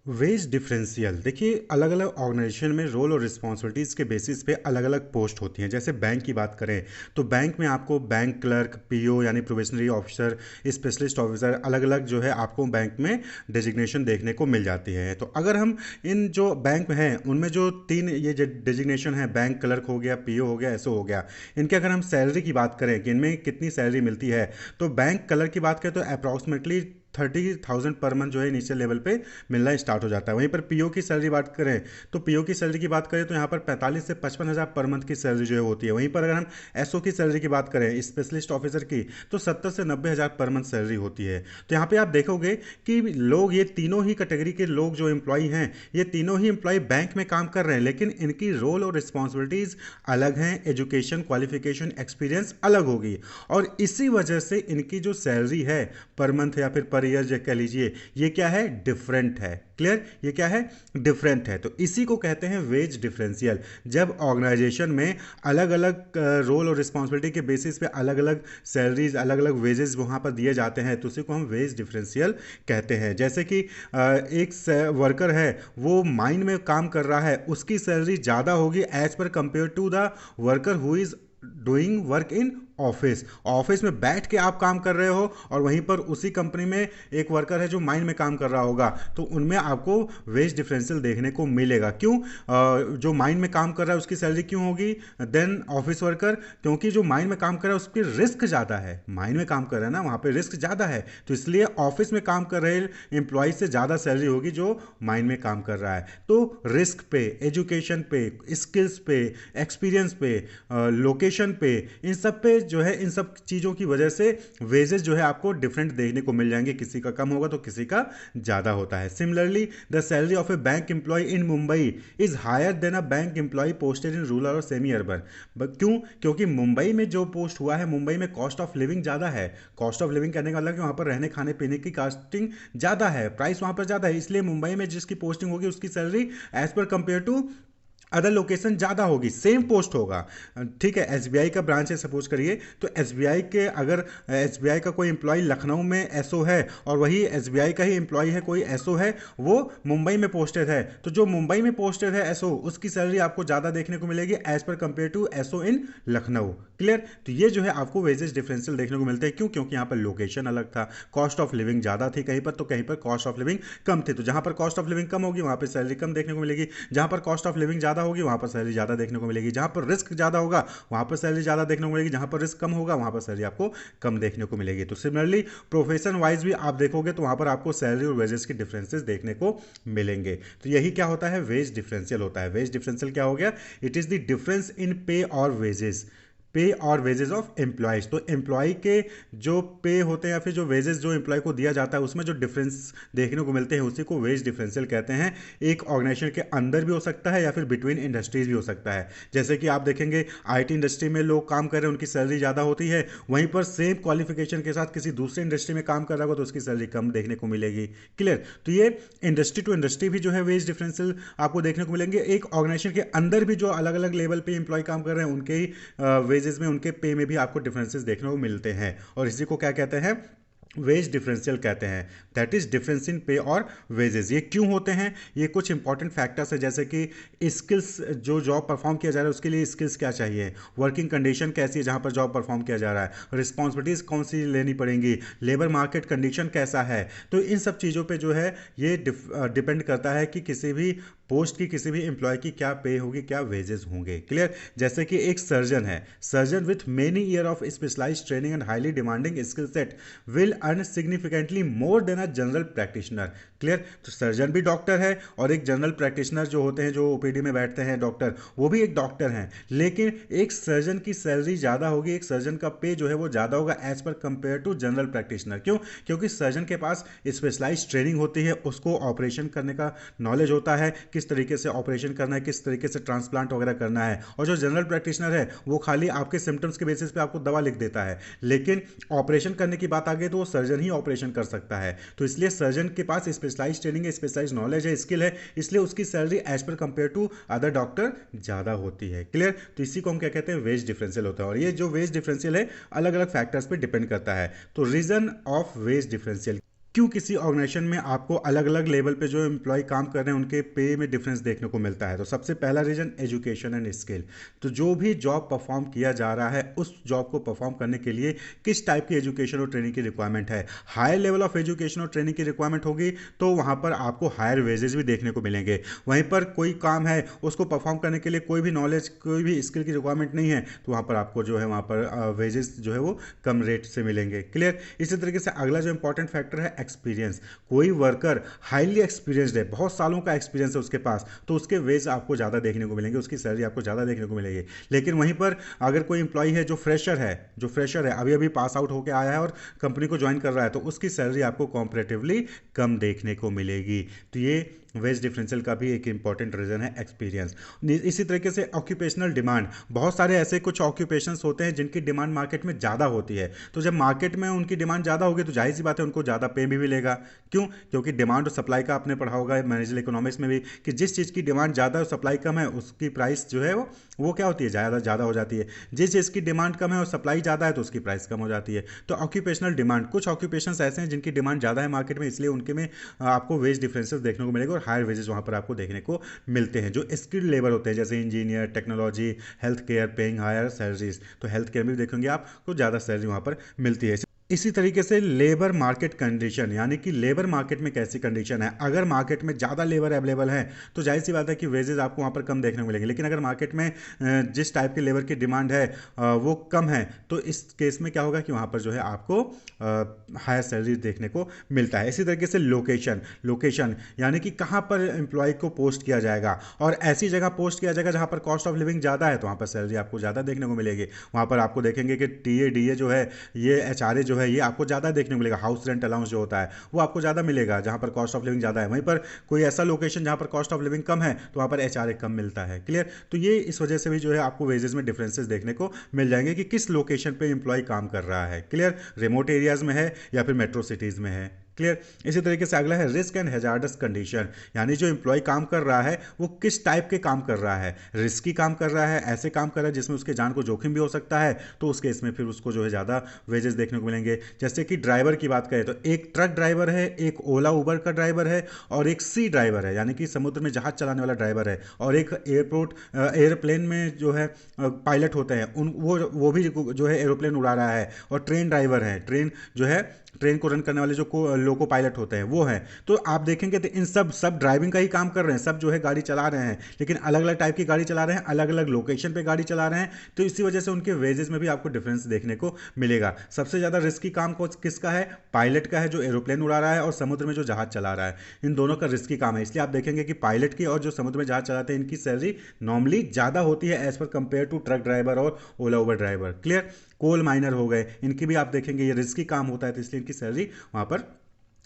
Veg differential देखिए, अलग अलग ऑर्गेनाइजेशन में रोल और रिस्पॉन्सिबिलिटीज़ के बेसिस पे अलग अलग पोस्ट होती हैं। जैसे बैंक की बात करें तो बैंक में आपको बैंक क्लर्क, पीओ यानी प्रोबेशनरी ऑफिसर, स्पेशलिस्ट ऑफिसर, अलग अलग जो है आपको बैंक में डेजिग्नेशन देखने को मिल जाती है। तो अगर हम इन जो बैंक में हैं उनमें जो तीन ये डेजिग्नेशन है, बैंक क्लर्क हो गया, पीओ हो गया, एसओ हो गया, इनके अगर हम सैलरी की बात करें कि इनमें कितनी सैलरी मिलती है, तो बैंक क्लर्क की बात करें तो अप्रॉक्सीमेटली 30,000 पर मंथ जो है इनिशियल लेवल पे मिलना स्टार्ट हो जाता है। वहीं पर पीओ की सैलरी बात करें तो पीओ की सैलरी की बात करें तो यहाँ पर 45 से 55,000 पर मंथ की सैलरी जो है होती है। वहीं पर अगर हम एसओ की सैलरी की बात करें, स्पेशलिस्ट ऑफिसर की, तो 70 से 90,000 पर मंथ सैलरी होती है। तो यहाँ पे आप देखोगे कि लोग, ये तीनों ही कैटेगरी के लोग जो एम्प्लॉई हैं, ये तीनों ही एम्प्लॉय बैंक में काम कर रहे हैं, लेकिन इनकी रोल और रिस्पॉन्सिबिलिटीज अलग हैं, एजुकेशन, क्वालिफिकेशन, एक्सपीरियंस अलग होगी, और इसी वजह से इनकी जो सैलरी है पर मंथ या फिर पर ईयर जो कह लीजिए, ये क्या है, डिफरेंट है। क्लियर, ये क्या है, डिफरेंट है। तो इसी को कहते हैं वेज डिफरेंशियल। जब ऑर्गेनाइजेशन में अलग अलग रोल और रिस्पॉन्सिबिलिटी के बेसिस पे अलग अलग सैलरीज, अलग अलग वेजेस वहाँ पर दिए जाते हैं, तो उसी को हम वेज डिफरेंशियल कहते हैं। जैसे कि एक वर्कर है, वो माइन में काम कर रहा है, उसकी सैलरी ज़्यादा होगी as per compare to the worker who is doing work in office. Office में बैठ के आप काम कर रहे हो और वहीं पर उसी कंपनी में एक वर्कर है जो माइन में काम कर रहा होगा, तो उनमें आपको वेज डिफरेंशियल देखने को मिलेगा। क्यों? जो माइन में काम कर रहा है उसकी सैलरी क्यों होगी देन ऑफिस वर्कर? क्योंकि जो माइन में काम कर रहा है उसकी रिस्क ज़्यादा है। माइन में काम कर रहा है ना, वहाँ पे रिस्क ज़्यादा है, तो इसलिए ऑफिस में काम कर रहे एम्प्लॉय से ज़्यादा सैलरी होगी जो माइन में काम कर रहा है। तो रिस्क पे, एजुकेशन पे, स्किल्स पे, एक्सपीरियंस पे, लोकेशन पे, इन सब पे जो है, इन सब चीज़ों की वजह से वेजेस जो है आपको डिफरेंट देखने को मिल जाएंगे। किसी का कम होगा तो किसी का ज़्यादा होता है। Similarly the salary of a bank employ in Mumbai is higher than a bank employ posted in rural और सेमी अर्बन। क्यों? क्योंकि मुंबई में जो पोस्ट हुआ है, मुंबई में कॉस्ट ऑफ लिविंग ज़्यादा है। कॉस्ट ऑफ लिविंग कहने का मतलब कि वहाँ पर रहने खाने पीने की कॉस्टिंग ज़्यादा है, प्राइस वहाँ पर ज़्यादा है, इसलिए मुंबई में जिसकी पोस्टिंग होगी उसकी salary as per compare to other location ज़्यादा होगी। सेम पोस्ट होगा, ठीक है। एसबीआई का ब्रांच है सपोज करिए, तो एसबीआई के अगर एसबीआई का कोई एम्प्लॉय लखनऊ में एसओ है और वही एसबीआई का ही एम्प्लॉय है, कोई एसओ है, वो मुंबई में पोस्टेड है, तो जो मुंबई में पोस्टेड है एसओ, उसकी सैलरी आपको ज़्यादा देखने को मिलेगी as per compare to SO in Lucknow. Clear? तो ये जो है आपको वेजेस डिफरेंशियल देखने को मिलते हैं। क्यों? क्योंकि यहाँ पर लोकेशन अलग था, कॉस्ट ऑफ लिविंग ज़्यादा थी कहीं पर, तो कहीं पर कॉस्ट ऑफ लिविंग कम थी। तो जहाँ पर कॉस्ट ऑफ लिविंग कम होगी वहाँ पर सैलरी कम देखने को मिलेगी, जहाँ पर कॉस्ट ऑफ लिविंग ज़्यादा होगी वहाँ पर सैलरी ज़्यादा देखने को मिलेगी, जहाँ पर रिस्क ज़्यादा होगा वहाँ पर सैलरी ज़्यादा देखने को मिलेगी, जहाँ पर रिस्क कम होगा वहाँ पर सैलरी आपको कम देखने को मिलेगी। तो सिमिलरली प्रोफेशन वाइज भी आप देखोगे तो वहाँ पर आपको सैलरी और वेजेस के डिफरेंसेस देखने को मिलेंगे। तो यही क्या होता है, वेज डिफरेंशियल होता है। वेज डिफरेंशियल क्या हो गया? It is the difference in पे और वेजेस, पे और वेजेस ऑफ एम्प्लॉयज़। तो एम्प्लॉय के जो पे होते हैं या फिर जो वेजेस जो एम्प्लॉय को दिया जाता है, उसमें जो डिफरेंस देखने को मिलते हैं उसी को वेज डिफरेंशियल कहते हैं। एक ऑर्गेनाइजेशन के अंदर भी हो सकता है या फिर बिटवीन इंडस्ट्रीज भी हो सकता है। जैसे कि आप देखेंगे आईटी इंडस्ट्री में लोग काम कर रहे हैं, उनकी सैलरी ज़्यादा होती है, वहीं पर सेम क्वालिफिकेशन के साथ किसी दूसरे इंडस्ट्री में काम कर रहा होगा तो उसकी सैलरी कम देखने को मिलेगी। क्लियर? तो ये इंडस्ट्री टू इंडस्ट्री भी जो है वेज डिफरेंशियल आपको देखने को मिलेंगे। एक ऑर्गेनाइजेशन के अंदर भी जो अलग अलग लेवल पे एम्प्लॉय काम कर रहे हैं उनके ही वेजेस में, उनके पे में भी आपको डिफरेंसेस देखने को मिलते हैं, और इसी को क्या कहते हैं, वेज डिफरेंशियल कहते हैं। दैट इज डिफरेंस इन पे और वेजेस। ये क्यों होते हैं? ये कुछ इंपॉर्टेंट फैक्टर्स है, जैसे कि स्किल्स, जो जॉब परफॉर्म किया जा रहा है उसके लिए स्किल्स क्या चाहिए, वर्किंग कंडीशन कैसी है जहां पर जॉब परफॉर्म किया जा रहा है, रिस्पॉन्सिबिलिटीज कौन सी लेनी पड़ेंगी, लेबर मार्केट कंडीशन कैसा है। तो इन सब चीज़ों पे जो है ये डिपेंड करता है कि किसी भी पोस्ट की, किसी भी एम्प्लॉय की क्या पे होगी, क्या वेजेस होंगे। क्लियर? जैसे कि एक सर्जन है, surgeon with many year of specialised training and highly demanding skill set will earn significantly more than a general practitioner. Clear? तो सर्जन भी डॉक्टर है और एक जनरल प्रैक्टिशनर जो होते हैं, जो ओपीडी में बैठते हैं डॉक्टर, वो भी एक डॉक्टर हैं, लेकिन एक सर्जन की सैलरी ज़्यादा होगी, एक सर्जन का पे जो है वो ज़्यादा होगा as per compare to general practitioner. क्यों? क्योंकि सर्जन के पास स्पेशलाइज्ड ट्रेनिंग होती है, उसको ऑपरेशन करने का नॉलेज होता है, किस तरीके से ऑपरेशन करना है, किस तरीके से ट्रांसप्लांट वगैरह करना है। और जो जनरल प्रैक्टिशनर है वो खाली आपके सिम्टम्स के बेसिस पे आपको दवा लिख देता है, लेकिन ऑपरेशन करने की बात आ गई तो वो सर्जन ही ऑपरेशन कर सकता है। तो इसलिए सर्जन के पास स्पेशलाइज्ड ट्रेनिंग है, स्पेशलाइज्ड नॉलेज है, स्किल है, इसलिए उसकी salary as per compare to other doctor ज़्यादा होती है। क्लियर? तो इसी को हम क्या कहते हैं, वेज डिफरेंशियल होता है। और ये जो वेज डिफरेंशियल है अलग अलग फैक्टर्स पे डिपेंड करता है। तो रीजन ऑफ वेज डिफरेंशियल, क्यों किसी ऑर्गेनाइजेशन में आपको अलग अलग लेवल पे जो एम्प्लॉय काम कर रहे हैं उनके पे में डिफरेंस देखने को मिलता है? तो सबसे पहला रीजन एजुकेशन एंड स्किल। तो जो भी जॉब परफॉर्म किया जा रहा है उस जॉब को परफॉर्म करने के लिए किस टाइप की एजुकेशन और ट्रेनिंग की रिक्वायरमेंट है। हायर लेवल ऑफ एजुकेशन और ट्रेनिंग की रिक्वायरमेंट होगी तो वहाँ पर आपको हायर वेजेस भी देखने को मिलेंगे। वहीं पर कोई काम है उसको परफॉर्म करने के लिए कोई भी नॉलेज कोई भी स्किल की रिक्वायरमेंट नहीं है तो वहाँ पर आपको जो है वहाँ पर वेजेस जो है वो कम रेट से मिलेंगे। क्लियर। इसी तरीके से अगला जो इंपॉर्टेंट फैक्टर है एक्सपीरियंस। कोई वर्कर हाईली एक्सपीरियंस्ड है, बहुत सालों का एक्सपीरियंस है उसके पास, तो उसके वेज आपको ज़्यादा देखने को मिलेंगे, उसकी सैलरी आपको ज़्यादा देखने को मिलेगी। लेकिन वहीं पर अगर कोई इंप्लॉई है जो फ्रेशर है अभी अभी पास आउट होकर आया है और कंपनी को ज्वाइन कर रहा है तो उसकी सैलरी आपको कॉम्परेटिवली कम देखने को मिलेगी। तो ये वेज डिफरेंशियल का भी एक इंपॉर्टेंट रीजन है एक्सपीरियंस। इसी तरीके से ऑक्यूपेशनल डिमांड। बहुत सारे ऐसे कुछ ऑक्यूपेशंस होते हैं जिनकी डिमांड मार्केट में ज़्यादा होती है, तो जब मार्केट में उनकी डिमांड ज़्यादा होगी तो जाहिर सी बात है उनको ज़्यादा पे भी मिलेगा। क्यों? क्योंकि डिमांड और सप्लाई का आपने पढ़ा होगा मैनेजर इकोनॉमिक्स में भी कि जिस चीज़ की डिमांड ज़्यादा और सप्लाई कम है उसकी प्राइस जो है वो क्या होती है, ज़्यादा ज़्यादा हो जाती है। जिस चीज़ की डिमांड कम है और सप्लाई ज़्यादा है तो उसकी प्राइस कम हो जाती है। तो ऑक्यूपेशनल डिमांड, कुछ ऑक्यूपेशंस ऐसे हैं जिनकी डिमांड ज़्यादा है मार्केट में, इसलिए उनके में आपको वेज डिफरेंसेस देखने को मिलेगा और हायर वेजेस वहाँ पर आपको देखने को मिलते हैं। जो स्किल्ड लेबर होते हैं जैसे engineer, technology, health care, paying higher salaries, तो हेल्थ केयर में भी देखेंगे आप तो ज़्यादा सैलरी वहाँ पर मिलती है। इसी तरीके से लेबर मार्केट कंडीशन, यानी कि लेबर मार्केट में कैसी कंडीशन है। अगर मार्केट में ज़्यादा लेबर अवेलेबल है तो जाहिर सी बात है कि वेजेस आपको वहाँ पर कम देखने को मिलेंगे। लेकिन अगर मार्केट में जिस टाइप की लेबर की डिमांड है वो कम है तो इस केस में क्या होगा कि वहाँ पर जो है आपको हायर सैलरी देखने को मिलता है। इसी तरीके से लोकेशन यानी कि कहाँ पर एम्प्लॉय को पोस्ट किया जाएगा, और ऐसी जगह पोस्ट किया जाएगा जहाँ पर कॉस्ट ऑफ लिविंग ज़्यादा है तो वहाँ पर सैलरी आपको ज़्यादा देखने को मिलेगी। वहाँ पर आपको देखेंगे कि टीए डीए जो है, ये एचआरए जो है, ये आपको ज़्यादा देखने को मिलेगा। हाउस रेंट अलाउंस जो होता है वो आपको ज़्यादा मिलेगा जहाँ पर कॉस्ट ऑफ लिविंग ज़्यादा है। वहीं पर कोई ऐसा लोकेशन जहाँ पर कॉस्ट ऑफ लिविंग कम है तो वहाँ पर एचआरए कम मिलता है। क्लियर। तो ये इस वजह से भी जो है आपको वेजेस में डिफरेंसेस देखने को मिल जाएंगे कि किस लोकेशन पे एम्प्लॉय काम कर रहा है। क्लियर। रिमोट एरियाज में है या फिर मेट्रो सिटीज़ में है। क्लियर। इसी तरीके से अगला है रिस्क एंड हैजार्डस कंडीशन, यानी जो एम्प्लॉय काम कर रहा है वो किस टाइप के काम कर रहा है। रिस्की काम कर रहा है, ऐसे काम कर रहा है जिसमें उसके जान को जोखिम भी हो सकता है, तो उस केस में फिर उसको जो है ज़्यादा वेजेस देखने को मिलेंगे। जैसे कि ड्राइवर की बात करें तो एक ट्रक ड्राइवर है, एक ओला उबर का ड्राइवर है और एक सी ड्राइवर है यानी कि समुद्र में जहाज चलाने वाला ड्राइवर है, और एक एयरप्लेन में जो है पायलट होते हैं उन वो भी जो है एरोप्लेन उड़ा रहा है, और ट्रेन ड्राइवर है, ट्रेन जो है ट्रेन को रन करने वाले जो लोको पायलट होते हैं वो हैं। तो आप देखेंगे तो इन सब ड्राइविंग का ही काम कर रहे हैं, सब जो है गाड़ी चला रहे हैं, लेकिन अलग अलग टाइप की गाड़ी चला रहे हैं, अलग अलग लोकेशन पे गाड़ी चला रहे हैं, तो इसी वजह से उनके वेजेस में भी आपको डिफरेंस देखने को मिलेगा। सबसे ज़्यादा रिस्की काम किसका है? पायलट का है जो एरोप्लेन उड़ा रहा है, और समुद्र में जो जहाज चला रहा है, इन दोनों का रिस्की काम है। इसलिए आप देखेंगे कि पायलट की और जो समुद्र में जहाज चलाते हैं इनकी सैलरी नॉर्मली ज़्यादा होती है as per compare to truck driver और ओला उबर ड्राइवर। क्लियर। कोल माइनर हो गए, इनकी भी आप देखेंगे ये रिस्की काम होता है तो इसलिए इनकी सैलरी वहाँ पर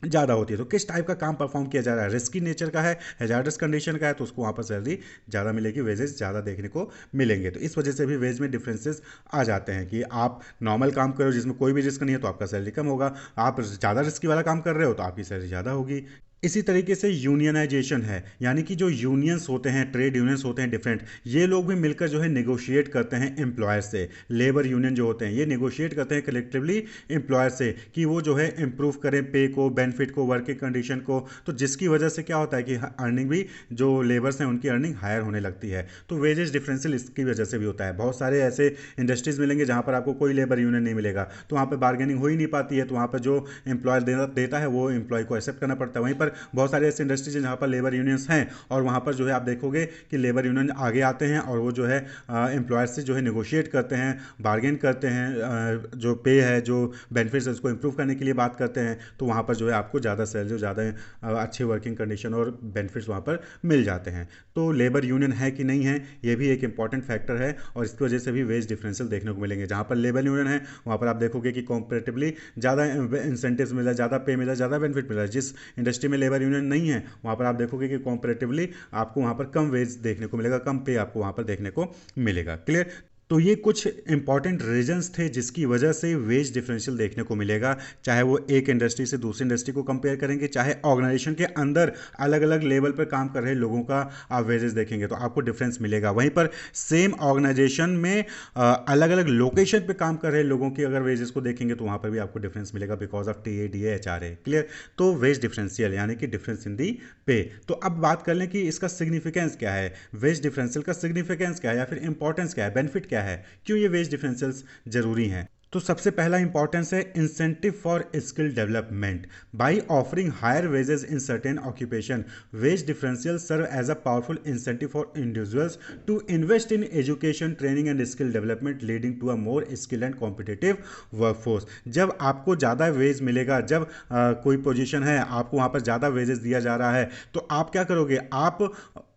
ज़्यादा होती है। तो किस टाइप का काम परफॉर्म किया जा रहा है, रिस्की नेचर का है, हैजार्डस कंडीशन का है, तो उसको वहाँ पर सैलरी ज़्यादा मिलेगी, वेजेस ज़्यादा देखने को मिलेंगे। तो इस वजह से भी वेज में डिफरेंसेस आ जाते हैं कि आप नॉर्मल काम करो जिसमें कोई भी रिस्क नहीं है तो आपका सैलरी कम होगा, आप ज़्यादा रिस्की वाला काम कर रहे हो तो आपकी सैलरी ज़्यादा होगी। इसी तरीके से यूनियनाइजेशन है, यानी कि जो यूनियंस होते हैं, ट्रेड यूनियंस होते हैं डिफरेंट, ये लोग भी मिलकर जो है नेगोशिएट करते हैं एम्प्लॉयर से। लेबर यूनियन जो होते हैं ये नेगोशिएट करते हैं कलेक्टिवली एम्प्लॉयर से कि वो जो है इंप्रूव करें पे को, बेनिफिट को, वर्किंग कंडीशन को, तो जिसकी वजह से क्या होता है कि अर्निंग भी जो लेबर्स हैं उनकी अर्निंग हायर होने लगती है। तो वेजेस डिफरेंशियल इसकी वजह से भी होता है। बहुत सारे ऐसे इंडस्ट्रीज मिलेंगे जहाँ पर आपको कोई लेबर यूनियन नहीं मिलेगा, तो वहाँ पर बार्गेनिंग हो ही नहीं पाती है, तो वहाँ पर जो एम्प्लॉयर देता है वो एम्प्लॉय को एक्सेप्ट करना पड़ता है। वहीं पर बहुत सारे ऐसे इंडस्ट्रीज हैं जहाँ पर लेबर यूनियंस हैं, और वहाँ पर जो है आप देखोगे कि लेबर यूनियन आगे आते हैं और वो जो है एम्प्लॉयर से जो है नेगोशिएट करते हैं, बार्गेन करते हैं, जो पे है, जो बेनिफिट्स है उसको इंप्रूव करने के लिए बात करते हैं, तो वहाँ पर जो है आपको ज़्यादा सैलरी, ज़्यादा अच्छे वर्किंग कंडीशन और बेनिफिट्स वहाँ पर मिल जाते हैं। तो लेबर यूनियन है कि नहीं है ये भी एक इंपॉर्टेंट फैक्टर है, और इसकी वजह से भी वेज डिफरेंशियल देखने को मिलेंगे। जहाँ पर लेबर यूनियन है वहाँ पर आप देखोगे कि कॉम्परेटिवली ज़्यादा इंसेंटिव्स मिल रहा है, ज़्यादा पे मिल रहा है, ज़्यादा बेनिफिट मिल रहा है। जिस इंडस्ट्री में लेबर यूनियन नहीं है वहाँ पर आप देखोगे कि कॉम्परेटिवली आपको वहाँ पर कम वेज देखने को मिलेगा, कम पे आपको वहाँ पर देखने को मिलेगा। क्लियर। तो ये कुछ इंपॉर्टेंट रीजंस थे जिसकी वजह से वेज डिफरेंशियल देखने को मिलेगा, चाहे वो एक इंडस्ट्री से दूसरी इंडस्ट्री को कंपेयर करेंगे, चाहे ऑर्गेनाइजेशन के अंदर अलग अलग लेवल पर काम कर रहे लोगों का आप वेजेस देखेंगे तो आपको डिफरेंस मिलेगा। वहीं पर सेम ऑर्गेनाइजेशन में अलग अलग लोकेशन पे काम कर रहे लोगों की अगर वेजेस को देखेंगे तो वहाँ पर भी आपको डिफरेंस मिलेगा because of TADA HRA। Clear? तो वेज डिफरेंशियल यानी कि डिफरेंस इन दी पे। तो अब बात कर लें कि इसका सिग्निफिकेंस क्या है, वेज डिफरेंशियल का सिग्निफिकेंस क्या है या फिर इंपॉर्टेंस क्या है, बेनिफिट क्या है, क्यों ये वेज डिफरेंशियल्स जरूरी हैं। तो सबसे पहला इंपॉर्टेंस है incentive for skill development. By offering higher wages in certain occupation, wage differential serve as a powerful incentive for individuals to invest in education training and skill development leading to a more skill and competitive workforce. जब आपको ज़्यादा veg मिलेगा, जब कोई position है आपको वहाँ पर ज़्यादा वेजेस दिया जा रहा है, तो आप क्या करोगे, आप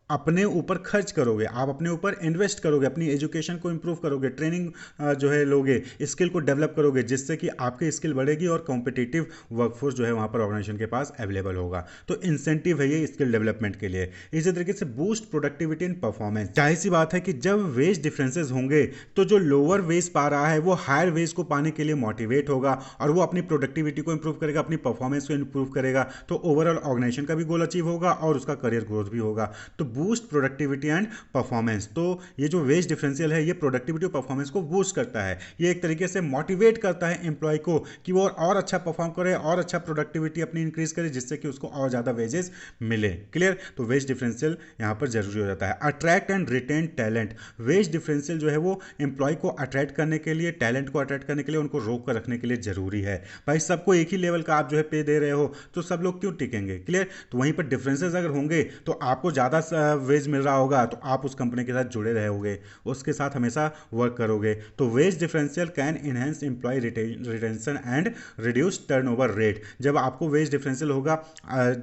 अपने ऊपर खर्च करोगे, आप अपने ऊपर इन्वेस्ट करोगे, अपनी एजुकेशन को इंप्रूव करोगे, ट्रेनिंग जो है लोगे, स्किल को डेवलप करोगे, जिससे कि आपकी स्किल बढ़ेगी और कॉम्पिटिटिव वर्कफोर्स जो है वहाँ पर ऑर्गेनाइजेशन के पास अवेलेबल होगा। तो इंसेंटिव है ये स्किल डेवलपमेंट के लिए। इसी तरीके से बूस्ट प्रोडक्टिविटी एंड परफॉर्मेंस। जाहिर सी बात है कि जब वेज डिफरेंसेस होंगे तो जो लोअर वेज पा रहा है वो हायर वेज को पाने के लिए मोटिवेट होगा और वो अपनी प्रोडक्टिविटी को इंप्रूव करेगा, अपनी परफॉर्मेंस को इंप्रूव करेगा, तो ओवरऑल ऑर्गेनाइजेशन का भी गोल अचीव होगा और उसका करियर ग्रोथ भी होगा। तो बूस्ट प्रोडक्टिविटी एंड परफॉर्मेंस, तो ये जो वेज डिफरेंशियल है ये प्रोडक्टिविटी और परफॉर्मेंस को बूस्ट करता है। ये एक तरीके से मोटिवेट करता है एम्प्लॉय को कि वो और अच्छा परफॉर्म करे और अच्छा प्रोडक्टिविटी अपनी इंक्रीज करे, जिससे कि उसको और ज़्यादा वेजेस मिले। क्लियर? तो वेज डिफरेंशियल यहाँ पर जरूरी हो जाता है। Attract and retain talent, wage differential जो है वो एम्प्लॉय को अट्रैक्ट करने के लिए, टैलेंट को अट्रैक्ट करने के लिए, उनको रोक कर रखने के लिए जरूरी है। भाई सबको एक ही लेवल का आप जो है पे दे रहे हो तो सब लोग क्यों टिकेंगे। क्लियर? तो वहीं पर डिफरेंसेस अगर होंगे तो आपको ज़्यादा वेज मिल रहा होगा तो आप उस कंपनी के साथ जुड़े रहोगे, उसके साथ हमेशा वर्क करोगे। तो wage differential can enhance employ retention and reduce turnover rate. जब आपको वेज डिफरेंशियल होगा,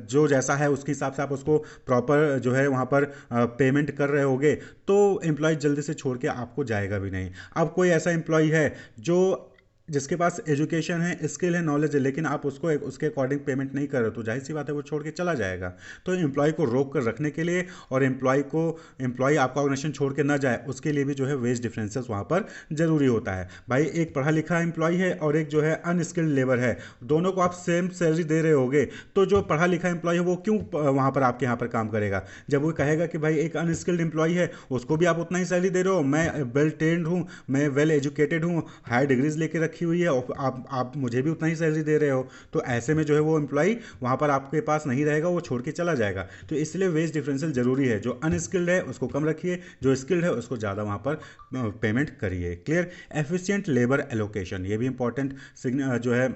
जो जैसा है उसके हिसाब से आप उसको प्रॉपर जो है वहाँ पर पेमेंट कर रहे होगे, तो एम्प्लॉय जल्दी से छोड़ के आपको जाएगा भी नहीं। अब कोई ऐसा एम्प्लॉय है जो जिसके पास एजुकेशन है, स्किल है, नॉलेज है, लेकिन आप उसको उसके अकॉर्डिंग पेमेंट नहीं कर रहे, तो जाहिर सी बात है वो छोड़ के चला जाएगा। तो एम्प्लॉय को रोक कर रखने के लिए और एम्प्लॉय आपका ऑर्गेनाइजेशन छोड़ के ना जाए, उसके लिए भी जो है वेज डिफरेंसेस वहाँ पर जरूरी होता है। भाई एक पढ़ा लिखा एम्प्लॉय है और एक जो है अनस्किल्ड लेबर है, दोनों को आप सेम सैलरी दे रहे होगे, तो जो पढ़ा लिखा एम्प्लॉय है वो क्यों वहाँ पर आपके यहाँ पर काम करेगा। जब वो कहेगा कि भाई एक अनस्किल्ड एम्प्लॉय है उसको भी आप उतना ही सैलरी दे रहे हो, मैं वेल ट्रेंड हूँ, मैं वेल एजुकेटेड हूँ, हाई डिग्रीज लेके रखी हुई है और आप मुझे भी उतना ही सैलरी दे रहे हो, तो ऐसे में जो है वो एम्प्लॉय वहाँ पर आपके पास नहीं रहेगा, वो छोड़ के चला जाएगा। तो इसलिए वेज डिफरेंशियल जरूरी है। जो अनस्किल्ड है उसको कम रखिए, जो स्किल्ड है उसको ज़्यादा वहाँ पर पेमेंट करिए। क्लियर? एफिशिएंट लेबर एलोकेशन, ये भी इंपॉर्टेंट जो है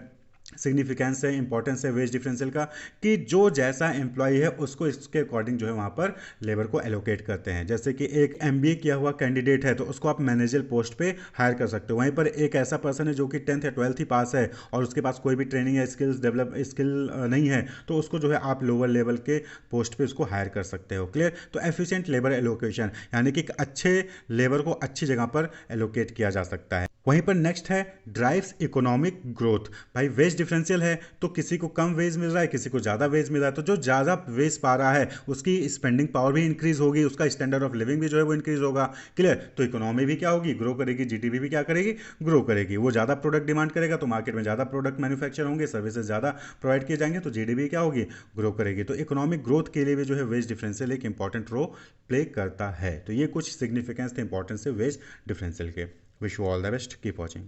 सिग्निफिकेंस है, इंपॉर्टेंस है वेज डिफरेंशियल का, कि जो जैसा एम्प्लॉय है उसको इसके अकॉर्डिंग जो है वहाँ पर लेबर को एलोकेट करते हैं। जैसे कि एक MBA किया हुआ कैंडिडेट है तो उसको आप मैनेजर पोस्ट पे हायर कर सकते हो। वहीं पर एक ऐसा पर्सन है जो कि 10th या 12th ही पास है और उसके पास कोई भी ट्रेनिंग या स्किल नहीं है, तो उसको जो है आप लोअर लेवल के पोस्ट पे उसको हायर कर सकते हो। क्लियर? तो एफिशिएंट लेबर एलोकेशन यानी कि एक अच्छे लेबर को अच्छी जगह पर एलोकेट किया जा सकता है। वहीं पर नेक्स्ट है ड्राइव्स इकोनॉमिक ग्रोथ। भाई वेज डिफरेंशियल है तो किसी को कम वेज मिल रहा है, किसी को ज़्यादा वेज मिल रहा है, तो जो ज़्यादा वेज पा रहा है उसकी स्पेंडिंग पावर भी इंक्रीज होगी, उसका स्टैंडर्ड ऑफ लिविंग भी जो है वो इंक्रीज होगा। क्लियर? तो इकोनॉमी भी क्या होगी, ग्रो करेगी, GDP भी क्या करेगी, ग्रो करेगी। वो ज़्यादा प्रोडक्ट डिमांड करेगा तो मार्केट में ज़्यादा प्रोडक्ट मैन्युफैक्चर होंगे, सर्विसेज ज़्यादा प्रोवाइड किए जाएंगे, तो GDP क्या होगी, ग्रो करेगी। तो इकोनॉमिक ग्रोथ के लिए भी जो है वेज डिफरेंशियल एक इंपॉर्टेंट रोल प्ले करता है। तो ये कुछ सिग्निफिकेंस थे इंपॉर्टेंस है वेज डिफरेंशियल के। Wish you all the best, keep watching.